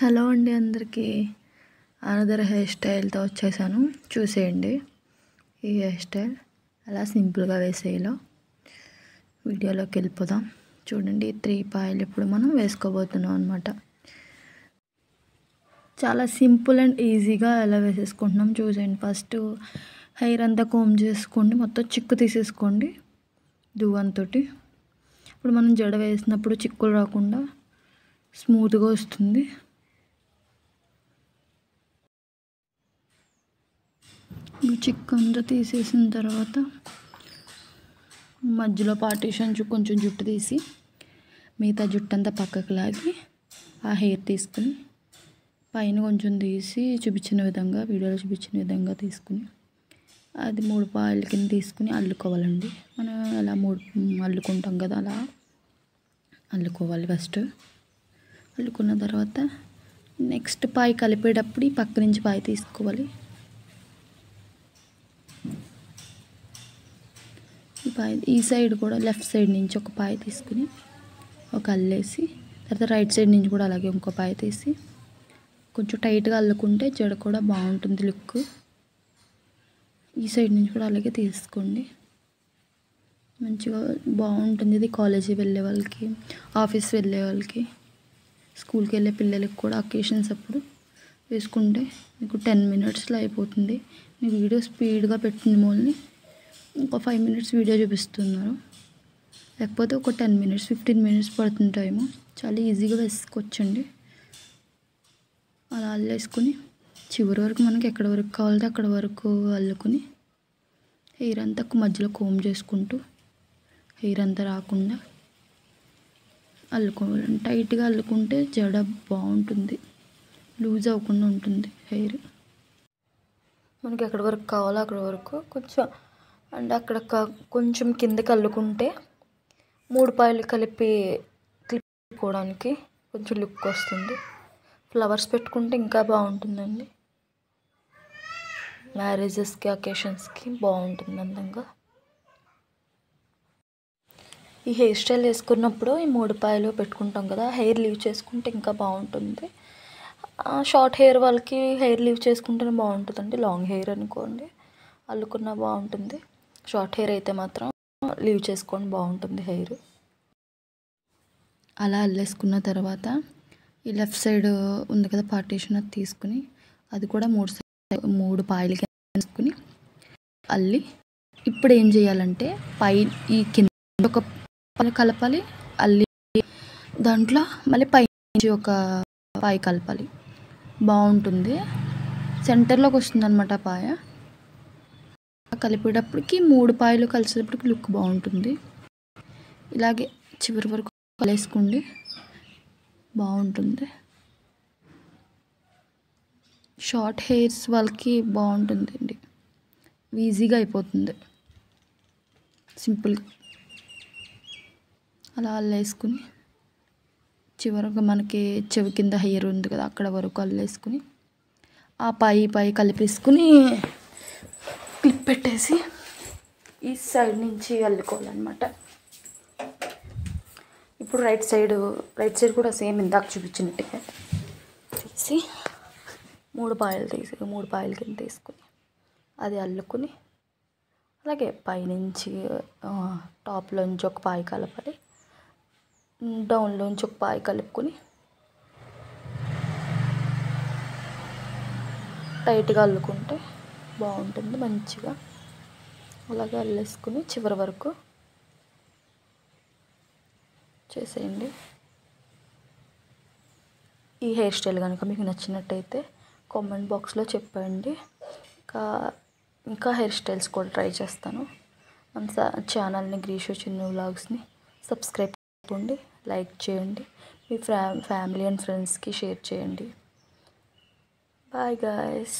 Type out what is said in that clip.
Hello అండి అందరికీ another hair స్టైల్తో వచ్చేసాను. చూసేయండి ఈ హెయిర్ స్టైల్ అలా సింపుల్గా వేసేయాలో. వీడియోలోకి వెళ్ళిపోదాం. చూడండి 3 పాయలు ఇప్పుడు మనం వేసుకోబోతున్నాం అనమాట. చాలా సింపుల్ అండ్ ఈజీగా ఎలా వేసేసుకుంటున్నాం చూసేయండి. ఫస్ట్ హెయిర్ అంతా కోమ్ చేసుకోండి, మొత్తం చిక్కు తీసేసుకోండి దువ్వంతోటి. ఇప్పుడు మనం జడ వేసినప్పుడు చిక్కులు రాకుండా స్మూత్గా వస్తుంది. చిక్కు అంతా తీసేసిన తర్వాత మధ్యలో పార్టీషన్ కొంచెం జుట్టు తీసి మిగతా జుట్టు అంతా పక్కకు లాగి ఆ హెయిర్ తీసుకుని పైన కొంచెం తీసి చూపించిన విధంగా వీడియోలో చూపించిన విధంగా తీసుకుని అది 3 పాయల కింద తీసుకుని అల్లుకోవాలండి. మనం అలా 3 అల్లుకుంటాం కదా, అలా అల్లుకోవాలి. ఫస్ట్ అల్లుకున్న తర్వాత నెక్స్ట్ పాయ కలిపేటప్పుడు ఈ పక్క నుంచి పాయ తీసుకోవాలి. ఈ సైడ్ కూడా లెఫ్ట్ సైడ్ నుంచి ఒక పాయ తీసుకుని ఒక అల్లేసి తర్వాత రైట్ సైడ్ నుంచి కూడా అలాగే ఇంకో పాయ తీసి కొంచెం టైట్గా అల్లుకుంటే జడ కూడా బాగుంటుంది లుక్. ఈ సైడ్ నుంచి కూడా అలాగే తీసుకోండి, మంచిగా బాగుంటుంది. ఇది కాలేజీ వెళ్ళే వాళ్ళకి, ఆఫీస్ వెళ్ళే వాళ్ళకి, స్కూల్కి వెళ్ళే పిల్లలకి కూడా అకేషన్స్ అప్పుడు వేసుకుంటే మీకు 10 మినిట్స్లో అయిపోతుంది. మీ వీడియో స్పీడ్గా పెట్టిన మూలని ఒక 5 మినిట్స్ వీడియో చూపిస్తున్నారు, లేకపోతే ఒక 10 మినిట్స్ 15 మినిట్స్ పడుతుంది టైము. చాలా ఈజీగా వేసుకోవచ్చండి. అలా అల్లేసుకుని చివరి వరకు మనకి ఎక్కడ వరకు కావాలంటే అక్కడ వరకు అల్లుకుని హెయిర్ అంతా మధ్యలో కోమ్ చేసుకుంటూ హెయిర్ అంతా రాకుండా అల్లుకోవాలండి. టైట్గా అల్లుకుంటే జడ బాగుంటుంది, లూజ్ అవ్వకుండా ఉంటుంది హెయిర్. మనకి ఎక్కడ వరకు కావాలో అక్కడ వరకు కొంచెం అండ్ అక్కడ కొంచెం కిందకి అల్లుకుంటే 3 పాయలు కలిపి క్లిప్ పెట్టుకోవడానికి కొంచెం లుక్ వస్తుంది. ఫ్లవర్స్ పెట్టుకుంటే ఇంకా బాగుంటుందండి. మ్యారేజెస్కి, అకేషన్స్కి బాగుంటుంది అందంగా. ఈ హెయిర్ స్టైల్ వేసుకున్నప్పుడు ఈ 3 పాయలు పెట్టుకుంటాం కదా, హెయిర్ లీవ్ చేసుకుంటే ఇంకా బాగుంటుంది. షార్ట్ హెయిర్ వాళ్ళకి హెయిర్ లీవ్ చేసుకుంటేనే బాగుంటుందండి. లాంగ్ హెయిర్ అనుకోండి అల్లుకున్నా బాగుంటుంది. షార్ట్ హెయిర్ అయితే మాత్రం లీవ్ చేసుకొని బాగుంటుంది హెయిర్. అలా అల్లేసుకున్న తర్వాత ఈ లెఫ్ట్ సైడ్ ఉంది కదా పార్టీషన్, అది తీసుకుని అది కూడా 3 పాయలకి తీసుకుని అల్లి ఇప్పుడు ఏం చేయాలంటే ఈ కింద ఒక కలపాలి, అల్లి దాంట్లో మళ్ళీ పై నుంచి ఒక పాయ కలపాలి. బాగుంటుంది, సెంటర్లోకి వస్తుంది అనమాట పాయ. కలిపేటప్పటికి 3 పాయలు కలిసేటప్పటికి లుక్ బాగుంటుంది. ఇలాగే చివరి వరకు కలిపేసుకోండి, బాగుంటుంది. షార్ట్ హెయిర్స్ వాళ్ళకి బాగుంటుందండి, ఈజీగా అయిపోతుంది సింపుల్గా. అలా అల్లేసుకుని చివరగా మనకి చెవి కింద హెయిర్ ఉంది కదా అక్కడ వరకు అల్లేసుకుని ఆ పై కలిపేసుకుని క్లిప్ పెట్టేసి ఈ సైడ్ నుంచి అల్లుకోవాలన్నమాట. ఇప్పుడు రైట్ సైడ్ కూడా సేమ్ ఇందాక చూపించినట్టుగా చూసి 3 పాయలు కింద తీసుకుని అది అల్లుకుని అలాగే పైనుంచి టాప్లోంచి ఒక పాయ కలపాలి, డౌన్లోంచి ఒక పాయ కలుపుకొని టైట్గా అల్లుకుంటే బాగుంటుంది మంచిగా. అలాగే అల్లేసుకుని చివరి వరకు చేసేయండి. ఈ హెయిర్ స్టైల్ కనుక మీకు నచ్చినట్టయితే కామెంట్ బాక్స్లో చెప్పండి. ఇంకా హెయిర్ స్టైల్స్ కూడా ట్రై చేస్తాను. మన ఛానల్ని గ్రీషో చిన్ను వ్లాగ్స్ని సబ్స్క్రైబ్ చేసుకోండి, లైక్ చేయండి, మీ ఫ్యామిలీ అండ్ ఫ్రెండ్స్కి షేర్ చేయండి. Bye guys.